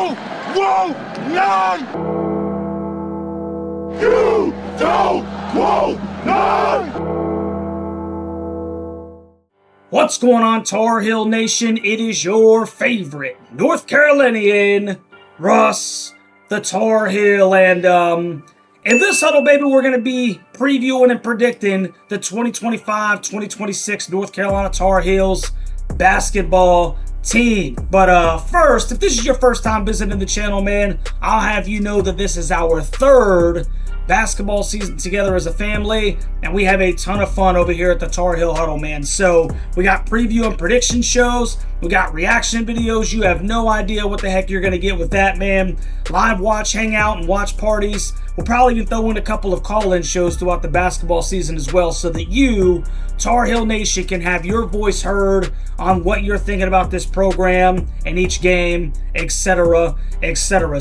You won't none! You don't want none! What's going on, Tar Heel Nation? It is your favorite North Carolinian, Russ, the Tar Heel, and in this huddle, baby, we're going to be previewing and predicting the 2025-2026 North Carolina Tar Heels basketball team. But first, if this is your first time visiting the channel, man, I'll have you know that this is our third basketball season together as a family, and we have a ton of fun over here at the Tar Heel Huddle, man. So we got preview and prediction shows, we got reaction videos. You have no idea what the heck you're gonna get with that, man. Live watch, hangout, and watch parties. We'll probably even throw in a couple of call-in shows throughout the basketball season as well, so that you, Tar Heel Nation, can have your voice heard on what you're thinking about this program and each game, etc., etc.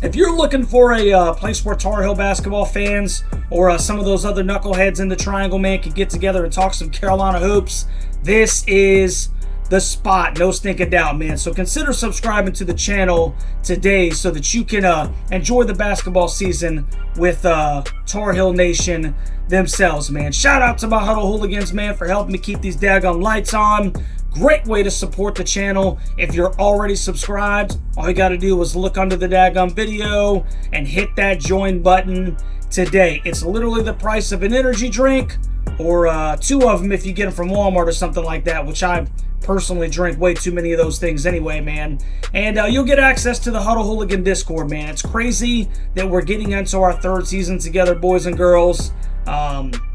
If you're looking for a place where Tar Heel basketball fans or some of those other knuckleheads in the Triangle, man, can get together and talk some Carolina hoops, this is the spot, no stinking doubt, man. So consider subscribing to the channel today so that you can enjoy the basketball season with Tar Heel Nation themselves, man. Shout out to my Huddle Hooligans, man, for helping me keep these daggone lights on. Great way to support the channel. If you're already subscribed, all you got to do is look under the daggone video and hit that join button today. It's literally the price of an energy drink or two of them if you get them from Walmart or something like that, which I personally drink way too many of those things anyway, man. And you'll get access to the Huddle Hooligan Discord, man. It's crazy that we're getting into our third season together, boys and girls.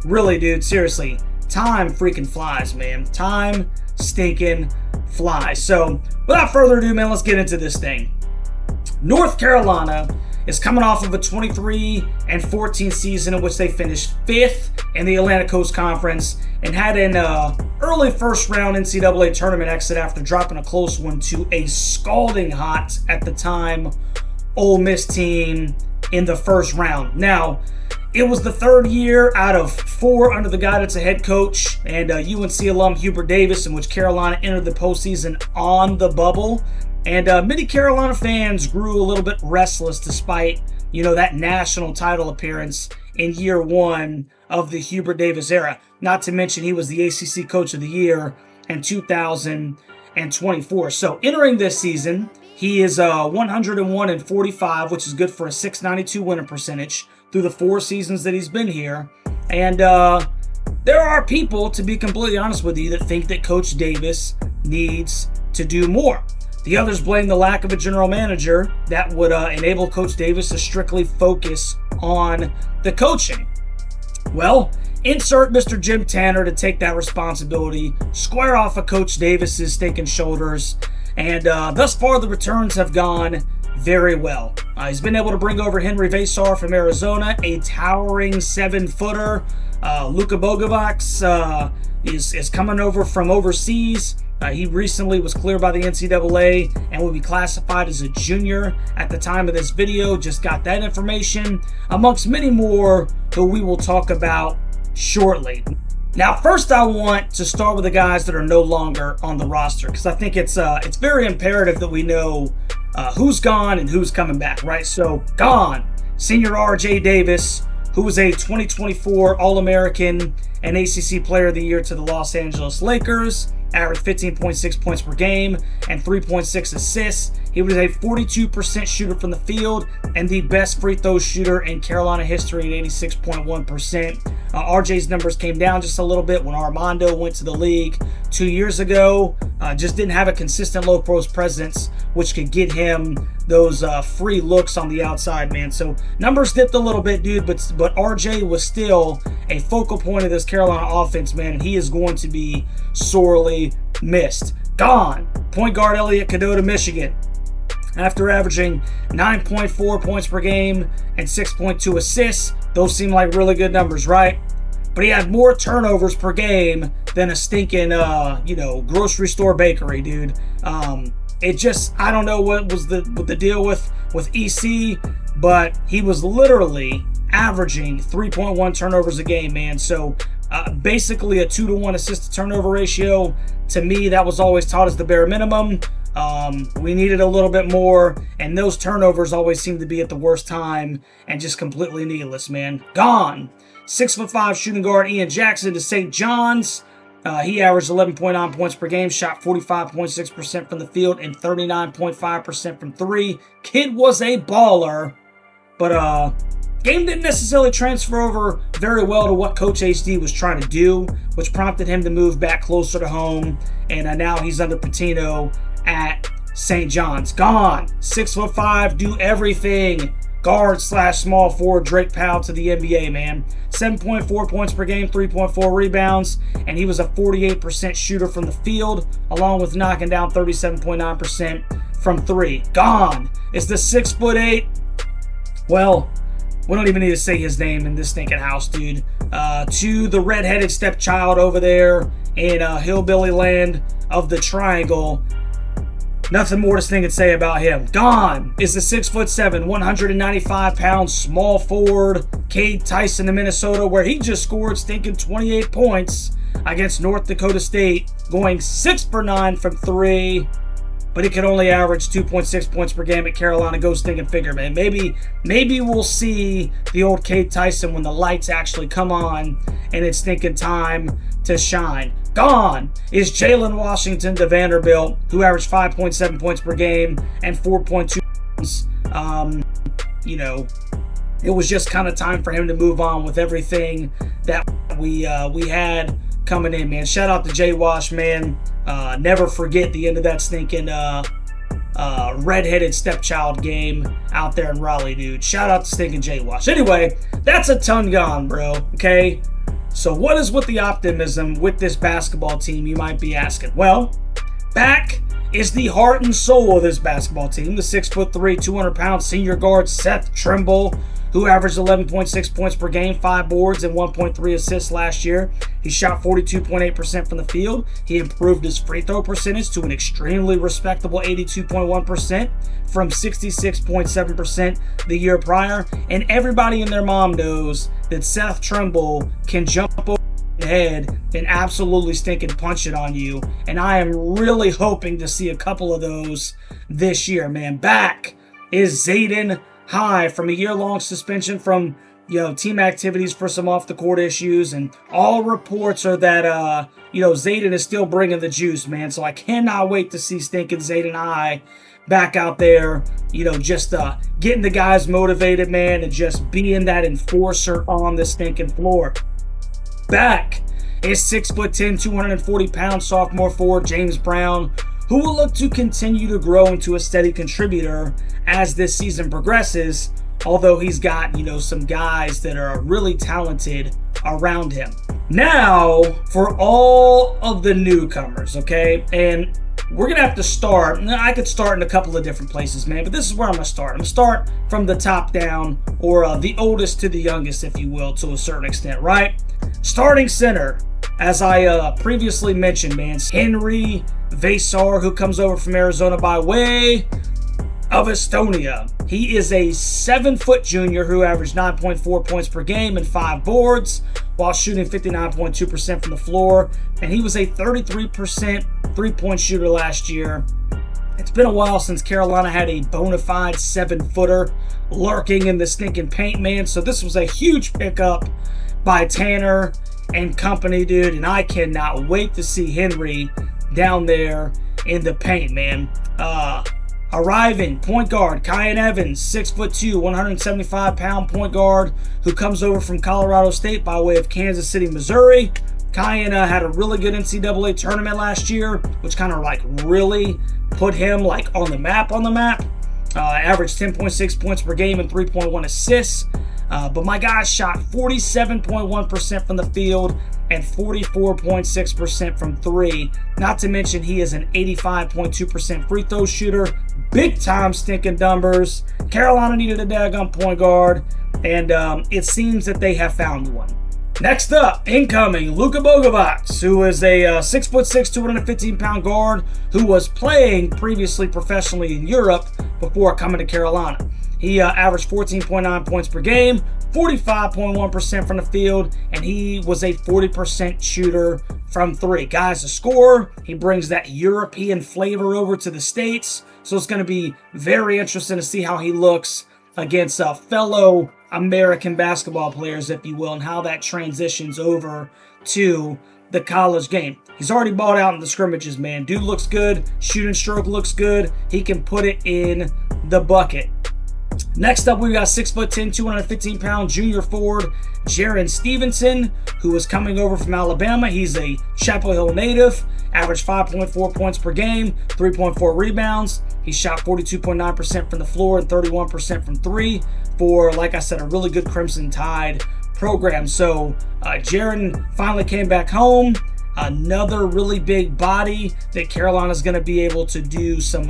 Really, dude, seriously, time freaking flies, man. Time stinking flies. So without further ado, man, let's get into this thing. North Carolina is coming off of a 23-14 season in which they finished 5th in the Atlantic Coast Conference and had an early first round NCAA tournament exit after dropping a close one to a scalding hot, at the time, Ole Miss team in the first round. Now, it was the third year out of 4 under the guidance of head coach and UNC alum Hubert Davis, in which Carolina entered the postseason on the bubble. And many Carolina fans grew a little bit restless despite, you know, that national title appearance in year 1 of the Hubert Davis era. Not to mention he was the ACC Coach of the Year in 2024. So entering this season, he is 101-45, which is good for a .692 winning percentage through the 4 seasons that he's been here. And there are people, to be completely honest with you, that think that Coach Davis needs to do more. The others blame the lack of a general manager that would enable Coach Davis to strictly focus on the coaching. Well, insert Mr. Jim Tanner to take that responsibility, square off of Coach Davis's stinking shoulders, and thus far the returns have gone very well. He's been able to bring over Henry Vasar from Arizona, a towering 7-footer. Luka Bogovac is coming over from overseas. He recently was cleared by the NCAA and will be classified as a junior at the time of this video. Just got that information, amongst many more who we will talk about shortly. Now, first I want to start with the guys that are no longer on the roster, because I think it's very imperative that we know who's gone and who's coming back, right? So, gone, senior RJ Davis, who was a 2024 All-American and ACC Player of the Year to the Los Angeles Lakers, averaged 15.6 points per game and 3.6 assists. He was a 42% shooter from the field and the best free throw shooter in Carolina history at 86.1%. RJ's numbers came down just a little bit when Armando went to the league 2 years ago. Just didn't have a consistent low post presence, which could get him those free looks on the outside, man. So numbers dipped a little bit, dude, but RJ was still a focal point of this Carolina offense, man, and he is going to be sorely missed. Gone, point guard Elliot Cadeau to Michigan. After averaging 9.4 points per game and 6.2 assists, those seem like really good numbers, right? But he had more turnovers per game than a stinking, grocery store bakery, dude. It just, I don't know what was the deal with EC, but he was literally averaging 3.1 turnovers a game, man. So basically a 2-to-1 assist to turnover ratio. To me, that was always taught as the bare minimum. We needed a little bit more, and those turnovers always seem to be at the worst time and just completely needless, man. Gone. 6'5" shooting guard Ian Jackson to St. John's. He averaged 11.9 points per game, shot 45.6% from the field and 39.5% from three. Kid was a baller, but game didn't necessarily transfer over very well to what Coach HD was trying to do, which prompted him to move back closer to home, and now he's under Patino at St. John's. Gone. 6'5", do everything. Guard / small forward Drake Powell to the NBA, man. 7.4 points per game, 3.4 rebounds, and he was a 48% shooter from the field, along with knocking down 37.9% from three. Gone. It's the 6'8". Well, we don't even need to say his name in this stinking house, dude. To the redheaded stepchild over there in hillbilly land of the Triangle. Nothing more to stink and say about him. Gone is the 6'7", 195-pound small forward Cade Tyson of Minnesota, where he just scored stinking 28 points against North Dakota State, going 6 for 9 from three. But he could only average 2.6 points per game at Carolina. Go stinking figure, man. Maybe we'll see the old Cade Tyson when the lights actually come on and it's stinking time to shine. Gone is Jalen Washington to Vanderbilt, who averaged 5.7 points per game and 4.2 points. It was just kind of time for him to move on with everything that we had coming in, man. Shout out to Jay Wash, man. Never forget the end of that stinking redheaded stepchild game out there in Raleigh, dude. Shout out to stinking Jay Wash. Anyway, that's a ton gone, bro. Okay. So what is with the optimism with this basketball team, you might be asking? Well, back is the heart and soul of this basketball team, the 6'3", 200-pound senior guard Seth Trimble, who averaged 11.6 points per game, 5 boards, and 1.3 assists last year. He shot 42.8% from the field. He improved his free throw percentage to an extremely respectable 82.1% from 66.7% the year prior. And everybody and their mom knows that Seth Trimble can jump over your head and absolutely stinking punch it on you. And I am really hoping to see a couple of those this year, man. Back is Zayden High from a year-long suspension from team activities for some off-the-court issues, and all reports are that Zayden is still bringing the juice, man. So I cannot wait to see stinking Zayden High back out there, just getting the guys motivated, man, and just being that enforcer on the stinking floor. Back is 6'10", 240-pound sophomore forward James Brown, who will look to continue to grow into a steady contributor as this season progresses, although he's got, some guys that are really talented around him. Now, for all of the newcomers, okay? And we're going to have to start. I could start in a couple of different places, man, but this is where I'm going to start. I'm going to start from the top down, or the oldest to the youngest, if you will, to a certain extent, right? Starting center, as I previously mentioned, man, Henry Vasar, who comes over from Arizona by way of Estonia. He is a 7-foot junior who averaged 9.4 points per game and 5 boards while shooting 59.2% from the floor. And he was a 33% three-point shooter last year. It's been a while since Carolina had a bona fide 7-footer lurking in the stinking paint, man. So this was a huge pickup by Tanner and company, dude. And I cannot wait to see Henry down there in the paint, man. Arriving point guard Kyan Evans, 6'2", 175-pound point guard who comes over from Colorado State by way of Kansas City, Missouri. Kyan had a really good NCAA tournament last year, which kind of really put him on the map. Averaged 10.6 points per game and 3.1 assists. But my guy shot 47.1% from the field and 44.6% from three. Not to mention he is an 85.2% free throw shooter. Big time stinking numbers. Carolina needed a daggone point guard, and it seems that they have found one. Next up, incoming, Luka Bogovac, who is a 6'6", 215-pound guard who was playing previously professionally in Europe before coming to Carolina. He averaged 14.9 points per game, 45.1% from the field, and he was a 40% shooter from three. Guys, a scorer. He brings that European flavor over to the States, so it's going to be very interesting to see how he looks against fellow American basketball players, if you will, and how that transitions over to the college game. He's already balled out in the scrimmages, man. Dude looks good. Shooting stroke looks good. He can put it in the bucket. Next up, we got 6'10", 215-pound junior forward Jaron Stevenson, who is coming over from Alabama. He's a Chapel Hill native, averaged 5.4 points per game, 3.4 rebounds. He shot 42.9% from the floor and 31% from three for, like I said, a really good Crimson Tide program. So Jaron finally came back home. Another really big body that Carolina's going to be able to do some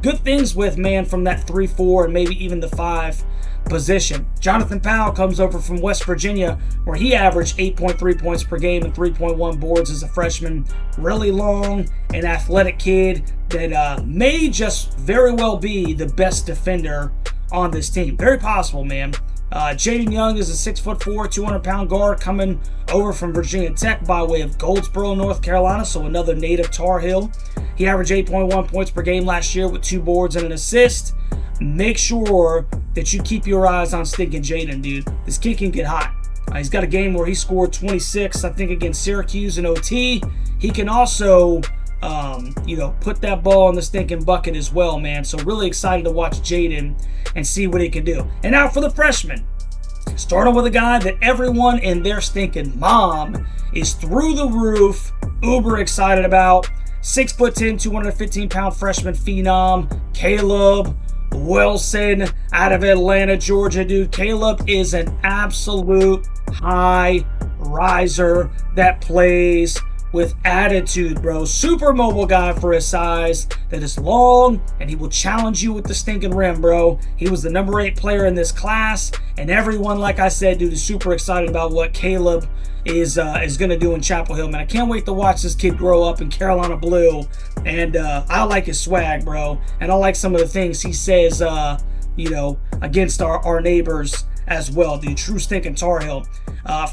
good things with, man, from that 3-4 and maybe even the 5 position. Jonathan Powell comes over from West Virginia, where he averaged 8.3 points per game and 3.1 boards as a freshman. Really long and athletic kid that may just very well be the best defender on this team. Very possible, man. Jaden Young is a 6'4", 200-pound guard coming over from Virginia Tech by way of Goldsboro, North Carolina, so another native Tar Heel. He averaged 8.1 points per game last year with 2 boards and an assist. Make sure that you keep your eyes on stinking Jaden, dude. This kid can get hot. He's got a game where he scored 26, I think, against Syracuse in OT. He can also put that ball in the stinking bucket as well, man. So really excited to watch Jaden and see what he can do. And now for the freshman. Starting with a guy that everyone and their stinking mom is through the roof, uber excited about. 6'10", 215-pound freshman phenom, Caleb Wilson out of Atlanta, Georgia, dude. Caleb is an absolute high riser that plays with attitude, bro. Super mobile guy for his size, that is long, and he will challenge you with the stinking rim, bro. He was the number 8 player in this class, and everyone, like I said, dude, is super excited about what Caleb is going to do in Chapel Hill, man. I can't wait to watch this kid grow up in Carolina blue, and I like his swag, bro, and I like some of the things he says, against our neighbors as well, dude. True stinking Tar Heel.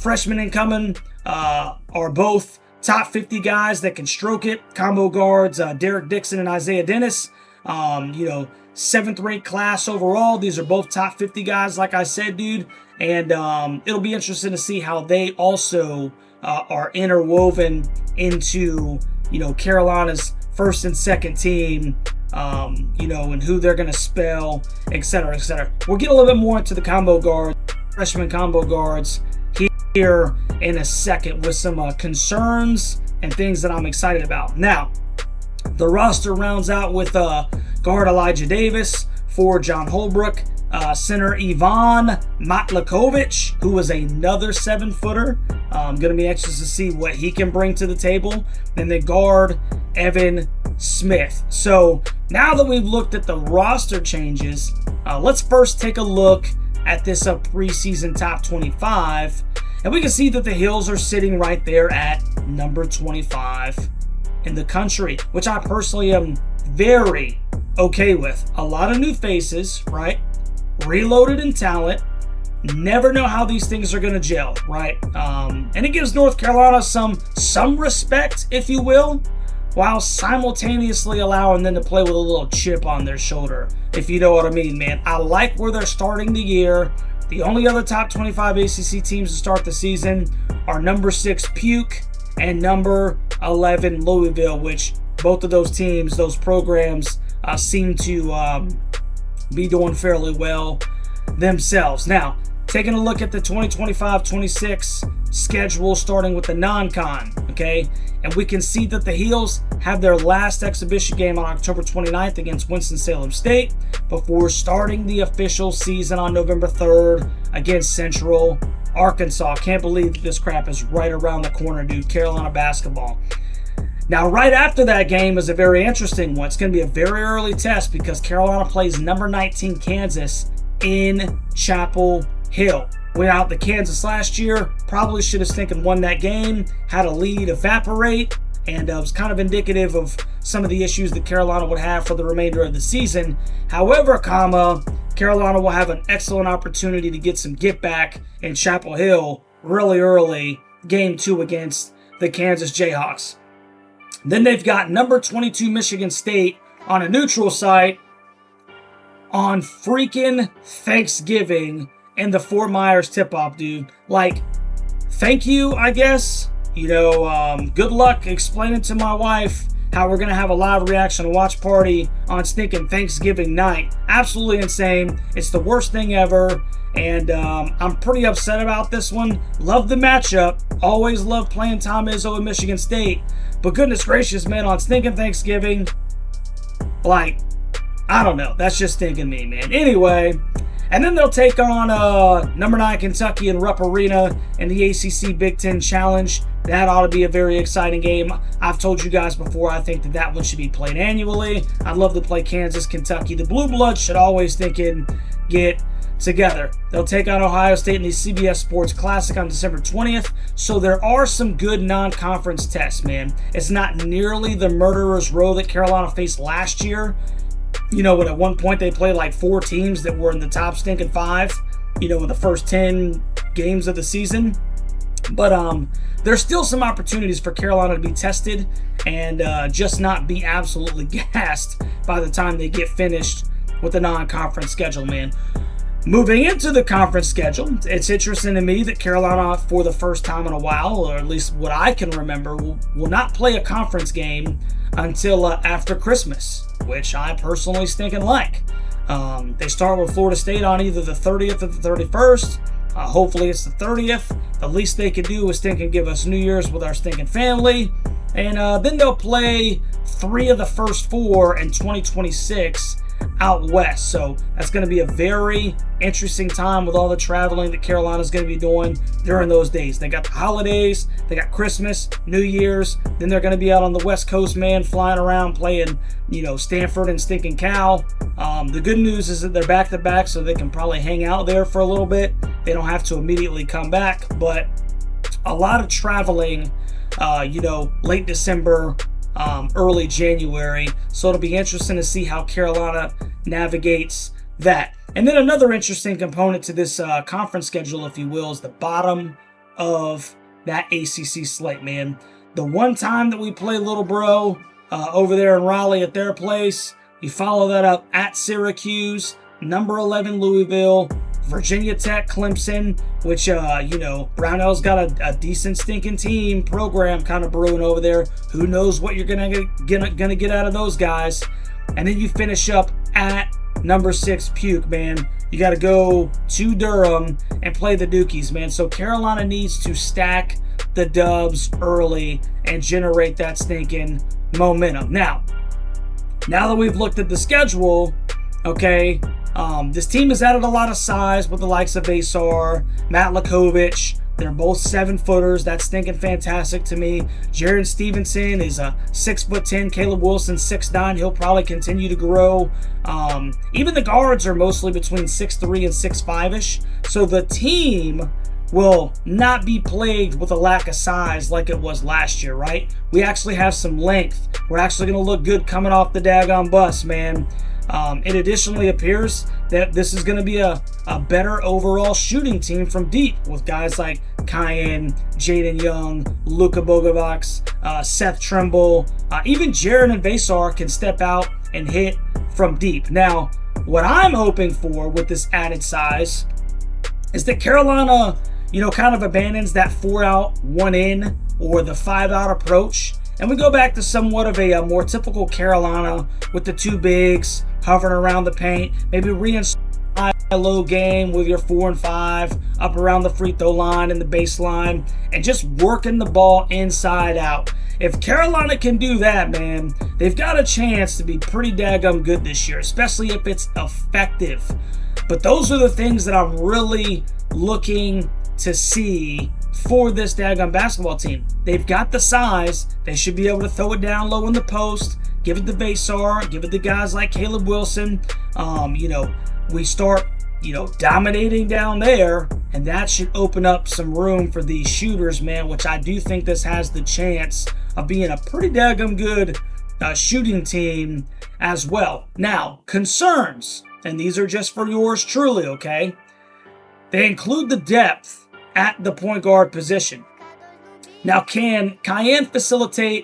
Freshmen incoming are both top 50 guys that can stroke it. Combo guards, Derek Dixon and Isaiah Dennis. 7th ranked class overall. These are both top 50 guys, like I said, dude. And it'll be interesting to see how they also are interwoven into, Carolina's first and second team, and who they're going to spell, et cetera, et cetera. We'll get a little bit more into the combo guards, freshman combo guards here in a second with some concerns and things that I'm excited about. Now, the roster rounds out with guard Elijah Davis, forward John Holbrook, center Ivan Matlakovich, who is another 7-footer. Going to be anxious to see what he can bring to the table. And the guard Evan Smith. So now that we've looked at the roster changes, let's first take a look at this preseason top 25. And we can see that the Hills are sitting right there at number 25 in the country, which I personally am very okay with. A lot of new faces, right? Reloaded in talent. Never know how these things are going to gel, right? And it gives North Carolina some respect, if you will, while simultaneously allowing them to play with a little chip on their shoulder, if you know what I mean, man. I like where they're starting the year. The only other top 25 ACC teams to start the season are number 6 Puke and number 11 Louisville, which both of those teams, those programs, seem to be doing fairly well themselves. Now, taking a look at the 2025-26 schedule, starting with the non-con, okay? And we can see that the Heels have their last exhibition game on October 29th against Winston-Salem State before starting the official season on November 3rd against Central Arkansas. Can't believe this crap is right around the corner, dude. Carolina basketball. Now, right after that game is a very interesting one. It's going to be a very early test because Carolina plays number 19 Kansas in Chapel Hill. Went out to Kansas last year, probably should have won that game, had a lead evaporate, and it was kind of indicative of some of the issues that Carolina would have for the remainder of the season. However, Carolina will have an excellent opportunity to get some get back in Chapel Hill really early, game 2 against the Kansas Jayhawks. Then they've got number 22 Michigan State on a neutral site on freaking Thanksgiving in the Fort Myers tip-off, dude. Like, thank you, I guess. Good luck explaining to my wife how we're going to have a live reaction watch party on stinking Thanksgiving night. Absolutely insane. It's the worst thing ever. And I'm pretty upset about this one. Love the matchup. Always love playing Tom Izzo at Michigan State. But goodness gracious, man, on stinking Thanksgiving, like, I don't know. That's just stinking me, man. Anyway, and then they'll take on number 9 Kentucky in Rupp Arena in the ACC Big Ten Challenge. That ought to be a very exciting game. I've told you guys before, I think that one should be played annually. I'd love to play Kansas, Kentucky. The Blue Bloods should always get together. They'll take on Ohio State in the CBS Sports Classic on December 20th. So there are some good non-conference tests, man. It's not nearly the murderer's row that Carolina faced last year. When at one point they played like 4 teams that were in the top stinking 5, in the first 10 games of the season. But there's still some opportunities for Carolina to be tested and just not be absolutely gassed by the time they get finished with the non-conference schedule, man. Moving into the conference schedule, it's interesting to me that Carolina, for the first time in a while, or at least what I can remember, will not play a conference game until after Christmas, which I personally stinking like. They start with Florida State on either the 30th or the 31st. Hopefully it's the 30th. The least they could do is stinking give us New Year's with our stinking family. And then they'll play 3 of the first 4 in 2026 out west. So that's going to be a very interesting time with all the traveling that Carolina's going to be doing during those days. They got the holidays, they got Christmas, New Year's, then they're going to be out on the West Coast, man, flying around playing, Stanford and stinking Cal. The good news is that they're back-to-back, so they can probably hang out there for a little bit. They don't have to immediately come back, but a lot of traveling, late December, early January. So it'll be interesting to see how Carolina navigates that. And then another interesting component to this conference schedule, if you will, is the bottom of that ACC slate, man. The one time that we play Little Bro over there in Raleigh at their place, you follow that up at Syracuse, number 11 Louisville, Virginia Tech, Clemson, which, Brownell's got a decent stinking team program kind of brewing over there. Who knows what you're gonna get out of those guys. And then you finish up at number 6 Puke, man. You got to go to Durham and play the Dukies, man. So Carolina needs to stack the dubs early and generate that stinking momentum. Now that we've looked at the schedule, okay, this team has added a lot of size with the likes of Vasar, Matt Lakovich. They're both 7-footers. That's stinking fantastic to me. Jaron Stevenson is a 6'10". Caleb Wilson 6'9". He'll probably continue to grow. Even the guards are mostly between 6'3" and 6'5"-ish. So the team will not be plagued with a lack of size like it was last year, right? We actually have some length. We're actually going to look good coming off the daggone bus, man. It additionally appears that this is going to be a better overall shooting team from deep with guys like Cayenne, Jaden Young, Luka Bogovac, Seth Trimble, even Jaron and Vasar can step out and hit from deep. Now, what I'm hoping for with this added size is that Carolina, kind of abandons that 4-out, 1-in or the 5-out approach. And we go back to somewhat of a more typical Carolina with the 2 bigs hovering around the paint. Maybe reinstall a low game with your 4 and 5 up around the free throw line and the baseline and just working the ball inside out. If Carolina can do that, man, they've got a chance to be pretty daggum good this year, especially if it's effective. But those are the things that I'm really looking to see for this daggum basketball team. They've got the size. They should be able to throw it down low in the post, give it to Vasar, give it to guys like Caleb Wilson. We start, dominating down there, and that should open up some room for these shooters, man, which I do think this has the chance of being a pretty daggum good shooting team as well. Now, concerns, and these are just for yours truly, okay? They include the depth at the point guard position. Now, can Cayenne facilitate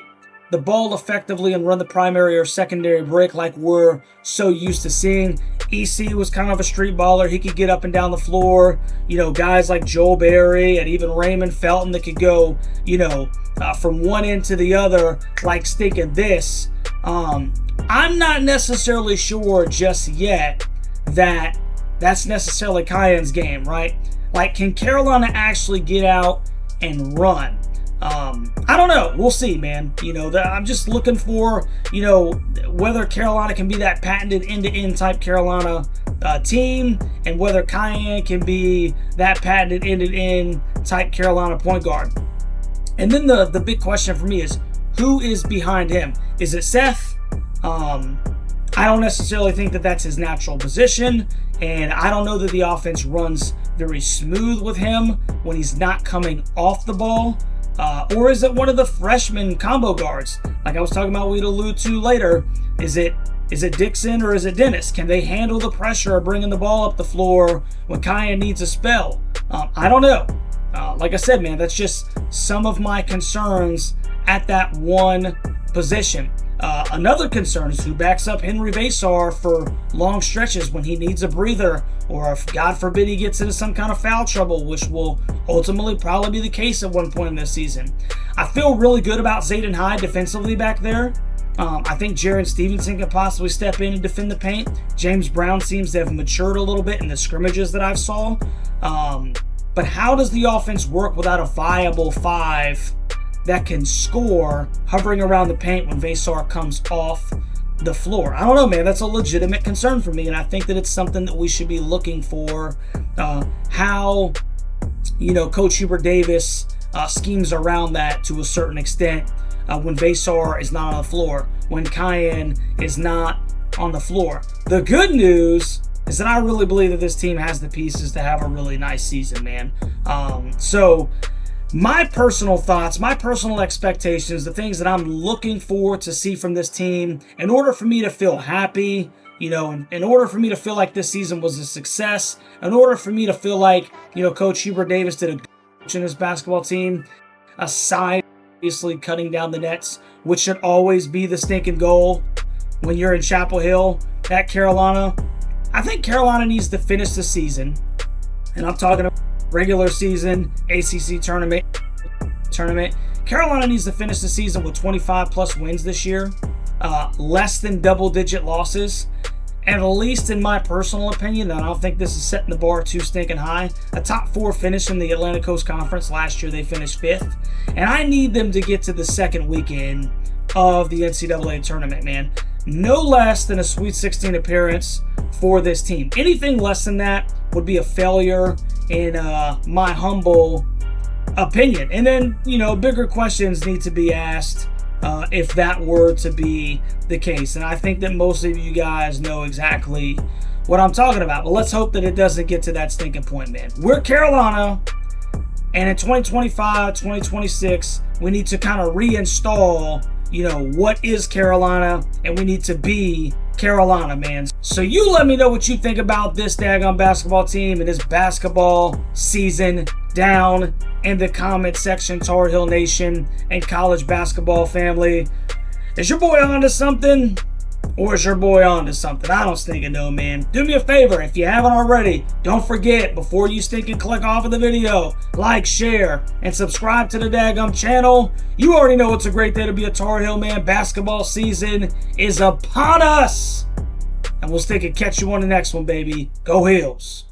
the ball effectively and run the primary or secondary break like we're so used to seeing? EC was kind of a street baller. He could get up and down the floor. Guys like Joel Berry and even Raymond Felton that could go, from one end to the other like stinking this. I'm not necessarily sure just yet that that's necessarily Cayenne's game, right? Like, can Carolina actually get out and run? I don't know. We'll see, man. I'm just looking for, whether Carolina can be that patented end-to-end type Carolina team, and whether Cayenne can be that patented end-to-end type Carolina point guard. And then the big question for me is, who is behind him? Is it Seth? I don't necessarily think that that's his natural position, and I don't know that the offense runs very smooth with him when he's not coming off the ball. Or is it one of the freshman combo guards? Like I was talking about, we'd allude to later. Is it Dixon or is it Dennis? Can they handle the pressure of bringing the ball up the floor when Cayenne needs a spell? I don't know. Like I said, man, that's just some of my concerns at that one position. Another concern is who backs up Henry Vasar for long stretches when he needs a breather, or if, God forbid, he gets into some kind of foul trouble, which will ultimately probably be the case at one point in this season. I feel really good about Zayden Hyde defensively back there. I think Jaron Stevenson can possibly step in and defend the paint. James Brown seems to have matured a little bit in the scrimmages that I've saw. But how does the offense work without a viable five that can score hovering around the paint when Vasar comes off the floor? I don't know, man. That's a legitimate concern for me, and I think that it's something that we should be looking for. How, Coach Hubert Davis schemes around that to a certain extent when Vasar is not on the floor, when Cayenne is not on the floor. The good news is that I really believe that this team has the pieces to have a really nice season, man. So my personal thoughts, my personal expectations, the things that I'm looking for to see from this team in order for me to feel happy, in order for me to feel like this season was a success, in order for me to feel like, Coach Hubert Davis did a good job in this basketball team, aside obviously cutting down the nets, which should always be the stinking goal when you're in Chapel Hill at Carolina. I think Carolina needs to finish the season, and I'm talking about regular season, ACC tournament. Carolina needs to finish the season with 25 plus wins this year, less than double-digit losses, and at least in my personal opinion, and I don't think this is setting the bar too stinking high, a top 4 finish in the Atlantic Coast Conference. Last year they finished 5th, and I need them to get to the second weekend of the NCAA tournament, man. No less than a Sweet 16 appearance for this team. Anything less than that would be a failure in my humble opinion. And then, bigger questions need to be asked if that were to be the case. And I think that most of you guys know exactly what I'm talking about. But let's hope that it doesn't get to that stinking point, man. We're Carolina, and in 2025, 2026, we need to kind of reinstall, what is Carolina, and we need to be Carolina, man. So you let me know what you think about this daggone basketball team and this basketball season down in the comment section, Tar Heel Nation and college basketball family. Is your boy onto something? Or is your boy onto something? I don't stinking know, man. Do me a favor, if you haven't already, don't forget, before you stinking click off of the video, like, share, and subscribe to the daggum channel. You already know it's a great day to be a Tar Heel, man. Basketball season is upon us. And we'll stick and catch you on the next one, baby. Go Heels.